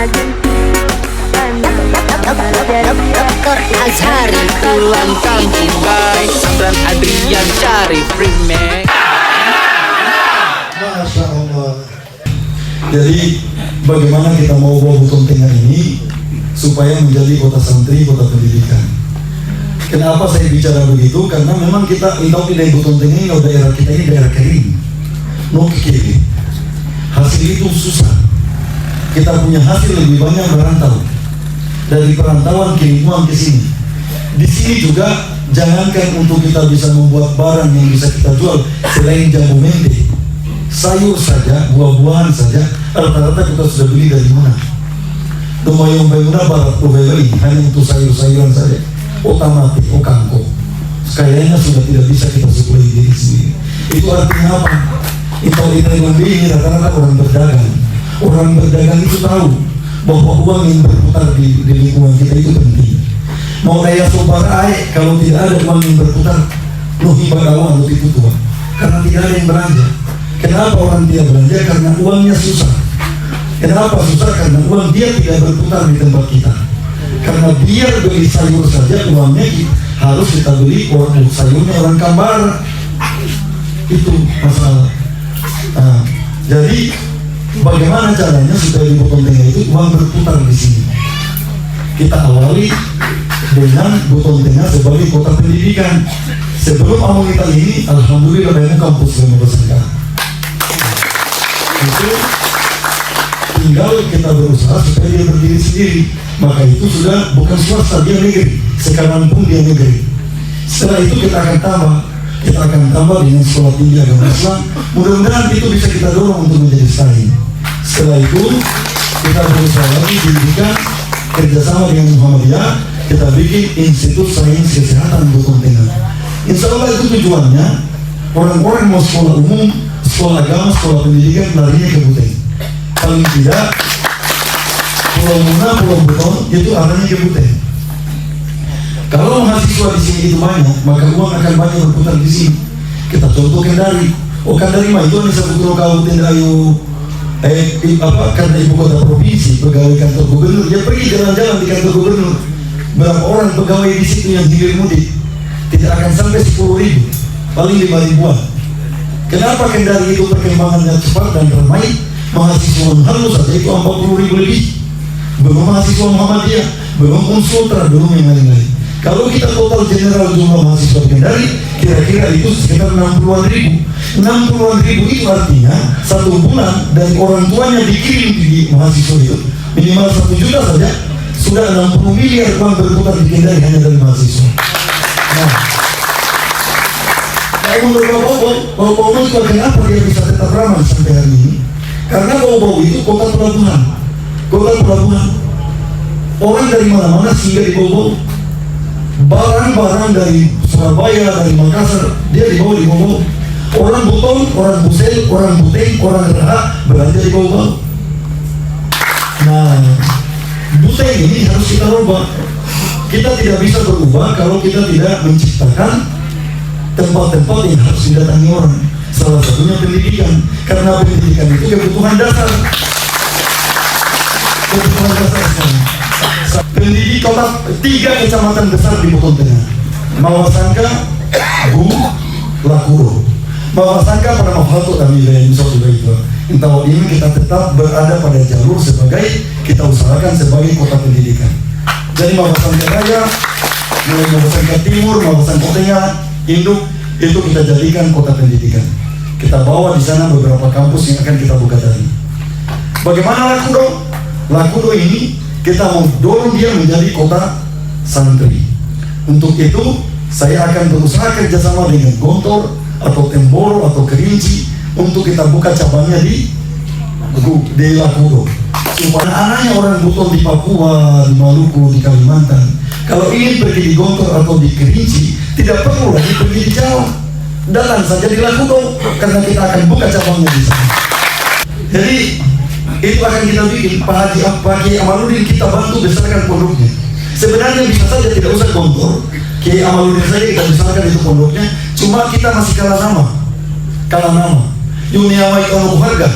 Dr. Azhari Pulang kampung by Sandran Adrian Syarif Remix. Masya Allah. Jadi bagaimana kita mau bawa Buton Tengah ini supaya menjadi kota santri, kota pendidikan. Kenapa saya bicara begitu? Karena memang kita tahu di Buton Tengah ini, daerah kita ini daerah kering, no kiri. Hasil itu susah. Kita punya hasil lebih banyak merantau. Dari perantauan kirimuan ke sini. Di sini juga jangankan untuk kita bisa membuat barang yang bisa kita jual selain jamu mende, sayur saja, buah-buahan saja, rata-rata kita sudah beli dari mana? Domayong bayuna barat ini hanya untuk sayur-sayuran saja. Otamati, kangkung. Kayaknya sudah tidak bisa kita suplai diri sendiri. Itu artinya apa? Itu ini rata-rata orang berdagang. Orang berdagang itu tahu bahwa uang yang berputar di lingkungan kita itu penting. Mau daya sobar air, kalau tidak ada uang yang berputar, lu hibagawan lu itu tua. Karena tidak ada yang belanja. Kenapa orang tidak belanja? Karena uangnya susah. Kenapa susah? Karena uang dia tidak berputar di tempat kita. Karena biar beli sayur saja uangnya harus kita beli orang sayurnya orang Kambar. Itu masalah. Jadi bagaimana caranya supaya di Buton Tengah itu uang berputar di sini? Kita awali dengan Buton Tengah sebagai kota pendidikan. Sebelum awal kita ini, alhamdulillah banyak kampus yang bersangka. Itu tinggal kita berusaha supaya dia berdiri sendiri. Maka itu sudah bukan swasta, dia negeri. Sekarang pun dia negeri. Setelah itu kita akan tambah dengan sekolah tinggi agama Islam. Mudah-mudahan itu bisa kita dorong untuk menjadi saing. Setelah itu kita berusaha lagi pendidikan kerjasama dengan Muhammadiyah, kita bikin Institut Sains Kesehatan Buton Tengah. Insya Allah itu tujuannya orang-orang mau sekolah umum, sekolah agama, sekolah pendidikan larinya ke Buton. Paling tidak Pulau Muna, Pulau Buton itu arahnya ke Buton. Kalau mahasiswa di sini itu banyak, maka uang akan banyak berputar di sini. Kita contoh Kendari. Kendari mah itu hanya satu kabupaten ayo karena ibu kota provinsi, pegawai kantor gubernur, dia pergi jalan-jalan di kantor gubernur. Berapa orang pegawai di situ yang hilir mudik? Tidak akan sampai 10.000, paling 5.000-an. Kenapa Kendari itu perkembangannya cepat dan ramai? Mahasiswa halus saja itu 40.000 lebih. Belum mahasiswa Muhammadiyah, belum Unsultra, belum yang lain-lain. Kalau kita total general jumlah mahasiswa Kendari, kira-kira itu sekitar 60.000. 60.000 itu artinya satu bulan dari orang tuanya dikirim di mahasiswa itu minimal 1 juta saja, sudah 60 miliar uang berputar di Kendari hanya dari mahasiswa. Nah, menurut Bau-Bau itu kenapa dia bisa tetap ramai sampai hari ini? Karena Bau-Bau itu kota pelabuhan. Orang dari mana-mana singgah di Bau-Bau. Barang-barang dari Surabaya, dari Makassar, dia dibawa di Bau-Bau. Orang Buton, orang Busel, orang Buteng, orang Geraha belanja di Bau-Bau. Nah, Buteng ini harus kita rubah. Kita tidak bisa berubah kalau kita tidak menciptakan tempat-tempat yang harus didatangi orang. Salah satunya pendidikan, karena pendidikan itu kebutuhan dasar. Pendidik kota 3 kecamatan besar di Buton Tengah: Mawasangka, Bu, Lakuro. Mawasangka pada Mafalto dan wilayah Nusa Tenggara. Entah ini kita tetap berada pada jalur sebagai kita usahakan sebagai kota pendidikan. Jadi Mawasangka Raya, mulai Mawasangka Timur, Mawasangka Tengah, Induk itu kita jadikan kota pendidikan. Kita bawa di sana beberapa kampus yang akan kita buka tadi. Bagaimana Lakuro? Lakuro ini kita mau dorong dia menjadi kota santri. Untuk itu saya akan berusaha kerjasama dengan Gontor atau Temboro atau Kerinci untuk kita buka cabangnya di Lakuro, supaya anaknya orang Buton di Papua, di Maluku, di Kalimantan, kalau ingin pergi di Gontor atau di Kerinci tidak perlu lagi pergi di Jawa, datang saja di Lakuro karena kita akan buka cabangnya di sana. Jadi itu akan kita bikin. Pak Haji Amaluddin kita bantu besarkan pondoknya. Sebenarnya bisa saja tidak usah Gontor, Kiai Amaluddin saja kita besarkan itu pondoknya. Cuma kita masih kalah nama. Yuniawa itu harga.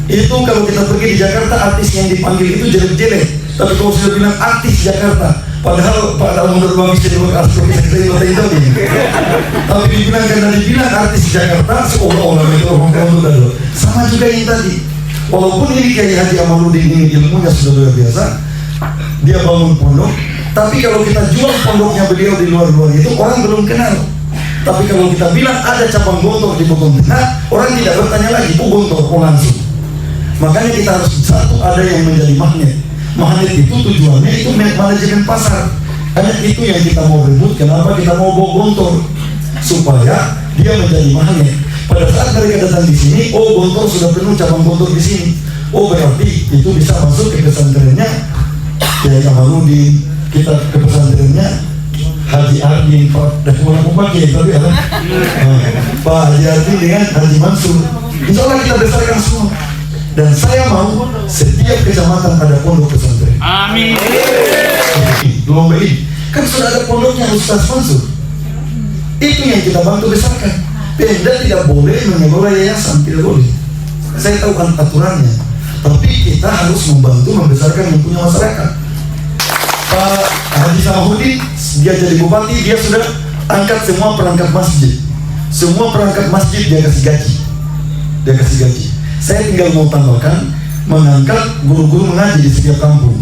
Itu kalau kita pergi di Jakarta, artis yang dipanggil itu jelek-jelek. Tapi kalau sudah bilang artis Jakarta, padahal pada umur bagus jadi artis itu. Tapi dibilang karena dibilang artis Jakarta, seolah-olah itu orang dulu. Sama juga yang tadi. Walaupun ini kayak Haji Amaluddin ini ilmunya sudah luar biasa, dia bangun pondok. Tapi kalau kita jual pondoknya beliau di luar-luar itu, orang belum kenal. Tapi kalau kita bilang ada cabang Gontor di Bogor Tengah, orang tidak bertanya lagi, Gontor, langsung. Makanya kita harus satu ada yang menjadi magnet. Magnet itu tujuannya itu manajemen pasar. Hanya itu yang kita mau rebut. Kenapa kita mau bawa Gontor? Supaya dia menjadi magnet. Pada saat mereka datang di sini, Gontor sudah penuh cabang Gontor di sini. Berarti itu bisa masuk ke pesantrennya Kiai Amaluddin, kita ke pesantrennya Haji Ardin, Pak Haji Ardin dengan Haji Mansur. Insya Allah kita besarkan semua. Dan saya mau setiap kecamatan ada pondok pesantren. Amin. Lomba ini kan sudah ada pondoknya Ustaz Mansur. Itu yang kita bantu besarkan. Pemda tidak boleh mengelola yayasan, tidak boleh. Saya tahu kan aturannya. Tapi kita harus membantu membesarkan yang punya masyarakat. Pak Haji Salahuddin, dia jadi bupati, dia sudah angkat semua perangkat masjid. Semua perangkat masjid dia kasih gaji. Dia kasih gaji. Saya tinggal mau tambahkan, mengangkat guru-guru mengaji di setiap kampung.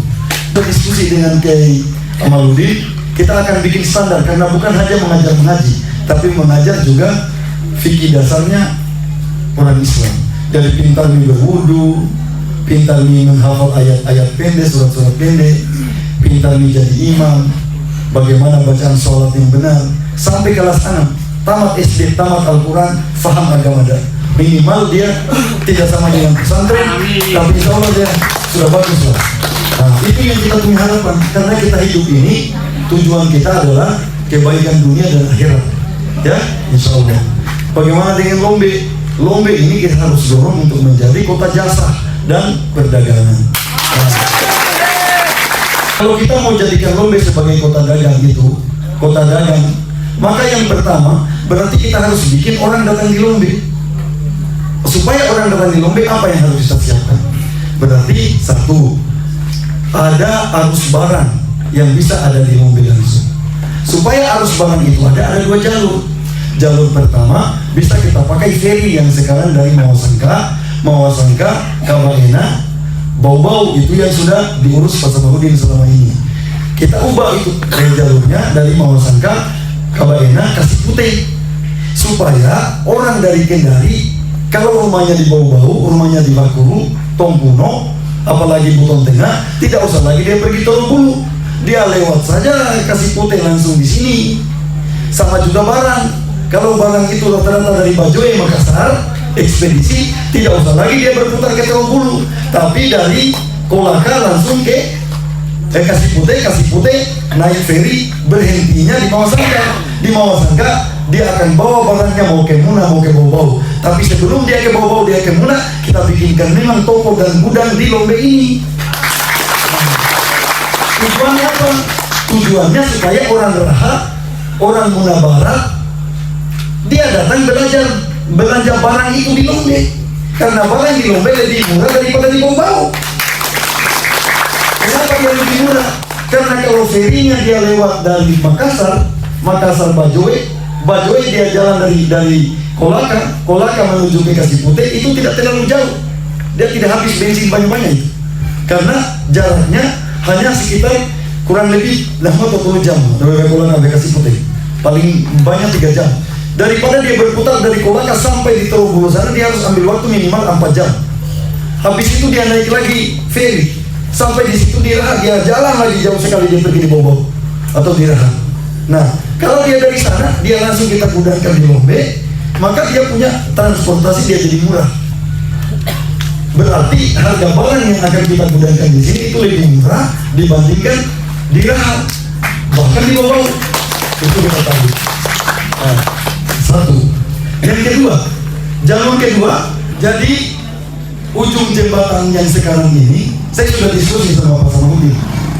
Berdiskusi dengan Kiai Amaluddin, kita akan bikin standar karena bukan hanya mengajar mengaji, tapi mengajar juga fikih dasarnya orang Islam. Jadi pintar nih berwudu, pintar nih menghafal ayat-ayat pendek, surat-surat pendek, pintar nih jadi imam, bagaimana bacaan sholat yang benar, sampai kelas 6, tamat SD, tamat Al-Quran, faham agama dah. Minimal dia tidak sama dengan pesantren, tapi insya Allah dia sudah bagus lah. Nah, itu yang kita punya harapan, karena kita hidup ini tujuan kita adalah kebaikan dunia dan akhirat. Ya, insya Allah. Bagaimana dengan Lombe? Lombe ini kita harus dorong untuk menjadi kota jasa dan perdagangan. Nah, kalau kita mau jadikan Lombe sebagai kota dagang gitu, kota dagang, maka yang pertama berarti kita harus bikin orang datang di Lombe. Supaya orang datang di Lombe, apa yang harus kita siapkan? Berarti satu, ada arus barang yang bisa ada di Lombe langsung. Supaya arus barang itu ada dua jalur. Jalur pertama bisa kita pakai ferry yang sekarang dari Mawasangka, Kabaena, Bau-Bau, itu yang sudah diurus Pak Salahuddin selama ini. Kita ubah itu jalurnya dari Mawasangka, Kabaena, Kasih Putih, supaya orang dari Kendari, kalau rumahnya di Bau-Bau, rumahnya di Bakuru, Tongkuno, apalagi Buton Tengah, tidak usah lagi dia pergi Torobulu, dia lewat saja Kasih Putih langsung di sini. Sama juga barang. Kalau barang itu rata-rata dari Bajoe, Makassar, ekspedisi, tidak usah lagi dia berputar ke Torobulu, tapi dari Kolaka langsung ke Kasih Putih, naik ferry, berhentinya di Mawasangka. Di Mawasangka dia akan bawa barangnya mau ke Muna, mau ke Bau-Bau. Tapi sebelum dia ke Bau-Bau, dia ke Muna, kita bikinkan memang toko dan gudang di Lombe ini. Tujuannya apa? Tujuannya supaya orang Raha, orang Muna Barat, dia datang belanja barang itu di Lombe. Karena barang di Lombe lebih murah daripada di Bau-Bau. Kenapa dia lebih murah? Karena kalau ferinya dia lewat dari Makassar Bajoe dia jalan dari Kolaka menuju ke Kasih Putih, itu tidak terlalu jauh. Dia tidak habis bensin banyak-banyak itu. Karena jaraknya hanya sekitar kurang lebih 50 jam dari Kolaka ke Kasih Putih. Paling banyak 3 jam. Daripada dia berputar dari Kolaka sampai di Torobulu sana, dia harus ambil waktu minimal 4 jam. Habis itu dia naik lagi ferry. Sampai di situ dia jalan lagi jauh sekali, dia pergi di Bau-Bau atau di Raha. Nah, kalau dia dari sana, dia langsung kita gudangkan di Lombe, maka dia punya transportasi, dia jadi murah. Berarti harga barang yang akan kita gudangkan di sini itu lebih murah dibandingkan di Raha, bahkan di Bau-Bau. Itu kita tahu. Nah, satu. Yang kedua, jalur kedua, jadi ujung jembatan yang sekarang ini, saya sudah diskusi sama Pak Salahuddin.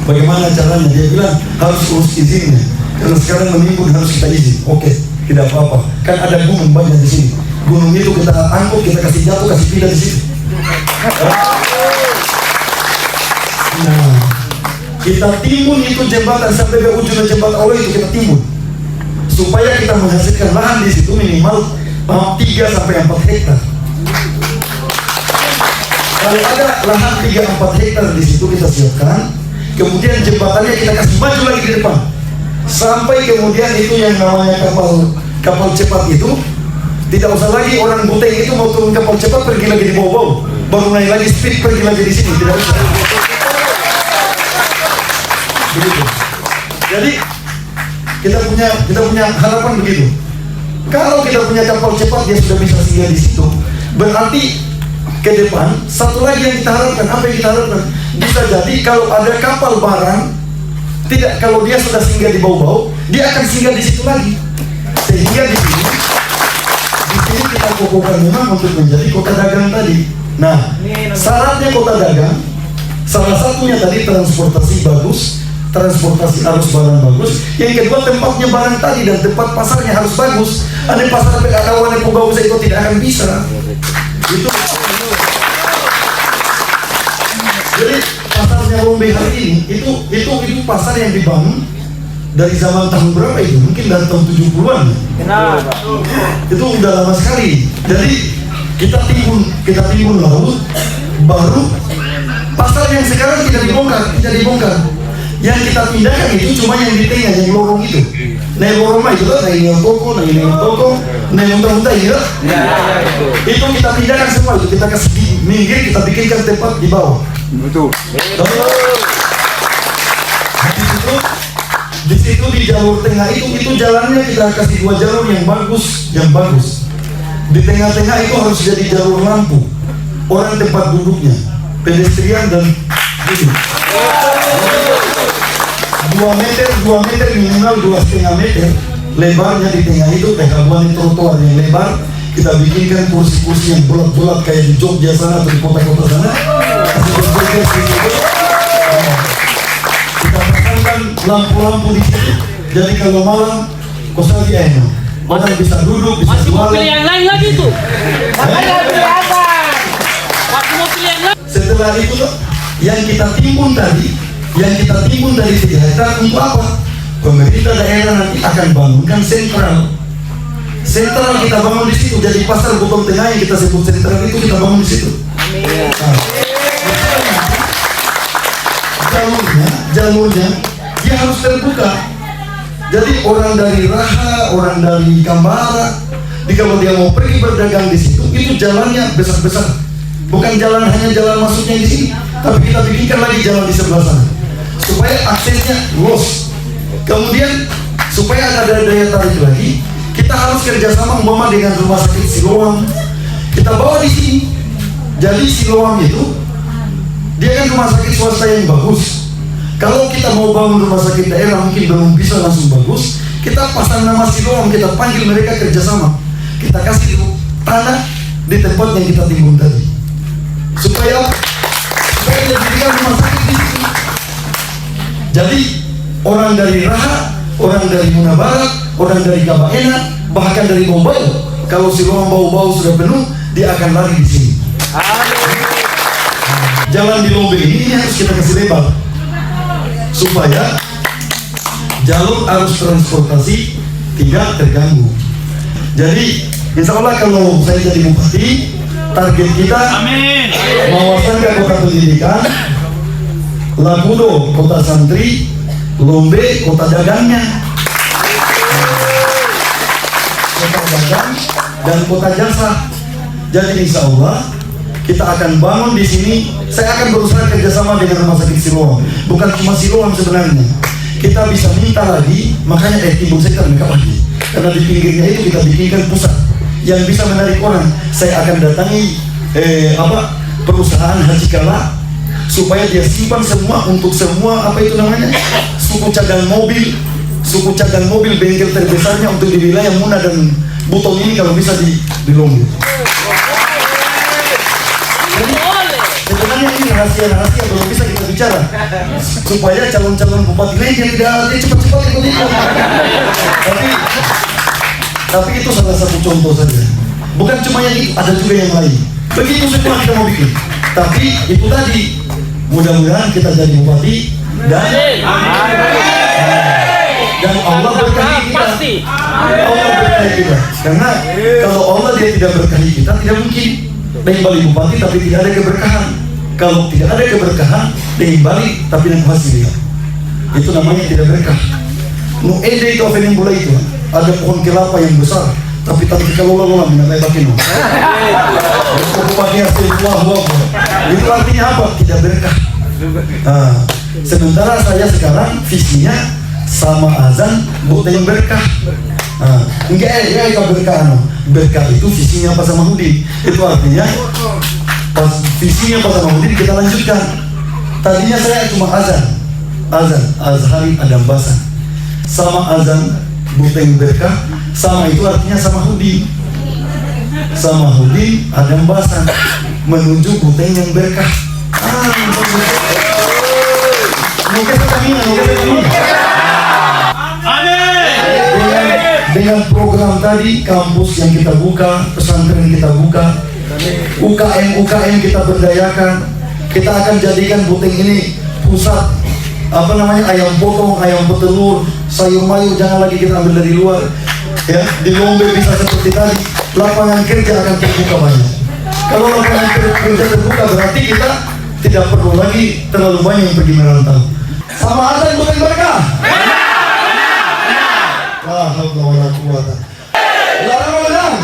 Bagaimana caranya? Dia bilang harus urus izinnya. Karena sekarang menimbun harus kita izin. Oke, tidak apa-apa. Kan ada gunung banyak di sini. Gunung itu kita angkut, kita kasih jatuh, kasih pindah di sini. Nah, kita timbun itu jembatan sampai ke ujung jembatan Allah itu kita timbun, supaya kita menghasilkan lahan di situ minimal 3 sampai 4 hektar. Kalau ada lahan 3-4 hektar di situ kita siapkan, kemudian jembatannya kita kasih maju lagi di depan, sampai kemudian itu yang namanya kapal cepat itu tidak usah lagi orang Buteng itu mau turun kapal cepat pergi lagi di bawah-bawah, baru naik lagi speed pergi lagi di sini, tidak usah. Begitu. Jadi kita punya harapan begitu. Kalau kita punya kapal cepat dia sudah bisa singgah di situ, berarti ke depan satu lagi yang kita harapkan, apa yang kita harapkan, bisa jadi kalau ada kapal barang tidak, kalau dia sudah singgah di bawah-bawah, dia akan singgah di situ lagi, sehingga di sini kita kokohkan memang untuk menjadi kota dagang tadi. Nah, syaratnya kota dagang salah satunya tadi transportasi bagus, transportasi arus barang bagus. Yang kedua tempatnya barang tadi dan tempat pasarnya harus bagus. Ada pasar pekadawan yang pembawa itu tidak akan bisa. Itu. Jadi pasarnya Lombe hari ini itu pasar yang dibangun dari zaman tahun berapa itu? Mungkin dari tahun 70-an. Itu udah lama sekali. Jadi kita timbun laut, baru pasar yang sekarang tidak dibongkar. Yang kita pindahkan itu cuma yang di tengah, yang lorong itu. Nah lorong mah itu lah, ini toko, nah unta-unta itu. Itu kita pindahkan semua itu, kita kasih di minggir, kita bikinkan tempat di bawah. Betul. Di situ di jalur tengah itu jalannya kita kasih 2 jalur yang bagus. Di tengah-tengah itu harus jadi jalur lampu, orang tempat duduknya, pedestrian dan gitu. 2 meter minimal 2,5 meter lebarnya di tengah itu, penghabuan trotoar yang lebar. Kita bikinkan kursi-kursi yang bulat-bulat kayak di Jogja sana atau di kota-kota sana. Kita pasangkan lampu-lampu di situ. Jadi kalau malam kosong dia enak. Orang bisa duduk, bisa masih mau jualan. pilih yang lain lagi tuh. Makanya pilih apa? Masih mau pilih yang lain. Setelah itu yang kita timbun tadi 3 hektar untuk apa? Pemerintah daerah nanti akan bangunkan sentral kita bangun di situ. Jadi pasar Botol Tengah yang kita sebut sentral itu kita bangun di situ. Jalurnya dia harus terbuka. Jadi orang dari Raha, orang dari Kambara, kalau dia mau pergi berdagang di situ, itu jalannya besar-besar. Bukan hanya jalan masuknya di sini, tapi kita bikinkan lagi jalan di sebelah sana, supaya aksesnya luas. Kemudian supaya ada daya tarik lagi, kita harus kerjasama umpama dengan rumah sakit Siloam. Kita bawa di sini. Jadi Siloam itu dia kan rumah sakit swasta yang bagus. Kalau kita mau bangun rumah sakit daerah mungkin belum bisa langsung bagus. Kita pasang nama Siloam, kita panggil mereka kerjasama. Kita kasih tanah di tempat yang kita timbun tadi, supaya dijadikan rumah sakit di situ. Jadi orang dari Raha, orang dari Muna Barat, orang dari Kabaena, bahkan dari Bombay, kalau Siloam bau-bau sudah penuh, dia akan lari di sini. Jalan di Lombe ini harus kita kasih lebar, supaya jalur arus transportasi tidak terganggu. Jadi insya Allah kalau saya jadi bupati, target kita Mawasangka kota pendidikan, Labudo kota santri, Lombe kota dagangnya, kota dagang dan kota jasa. Jadi insya Allah kita akan bangun di sini. Saya akan berusaha kerjasama dengan rumah sakit Siloam. Bukan cuma Siloam sebenarnya. Kita bisa minta lagi, makanya timbun sektor mereka lagi. Karena di pinggirnya itu kita bikinkan pusat yang bisa menarik orang. Saya akan datangi perusahaan Haji Kala supaya dia simpan semua untuk semua suku cadang mobil bengkel terbesarnya untuk di wilayah Muna dan Butong ini kalau bisa di Lombe. Sebenarnya ini rahasia belum bisa kita bicara supaya calon-calon bupati lain yang dia cepat-cepat ikut. Tapi itu salah satu contoh saja. Bukan cuma yang itu, ada juga yang lain. Begitu semua kita mau bikin. Tapi itu tadi, mudah-mudahan kita jadi bupati dan Allah berkahi kita. Allah berkahi kita. Karena kalau Allah dia tidak berkahi kita, tidak mungkin dengan balik bupati tapi tidak ada keberkahan. Kalau tidak ada keberkahan dengan balik tapi dengan hasil dia, itu namanya tidak berkah. Nu ede itu apa yang mulai itu? Ada pohon kelapa yang besar, tapi kalau lola mengenai bakin. Bupati hasil buah. Itu artinya apa? Tidak berkah. Sementara saya sekarang visinya sama azan bukan berkah. Enggak berkah. Berkah itu visinya Pak Samahudin. Itu artinya pas visinya Pak Samahudin kita lanjutkan. Tadinya saya cuma azan Azhari Adam Basan. Sama azan bukan berkah, sama itu artinya Samahudin. Samahudin Adam Basan menuju bukan yang berkah. Dengan program tadi, kampus yang kita buka, pesantren kita buka, UKM kita berdayakan, kita akan jadikan Buteng ini pusat ayam potong, ayam petelur, sayur mayur, jangan lagi kita ambil dari luar. Ya, di Lombe bisa seperti tadi, lapangan kerja akan terbuka banyak. Kalau lapangan kerja terbuka berarti kita tidak perlu lagi terlalu banyak yang pergi merantau. Sama azan bukan berkah. La haula wala quwata. Larang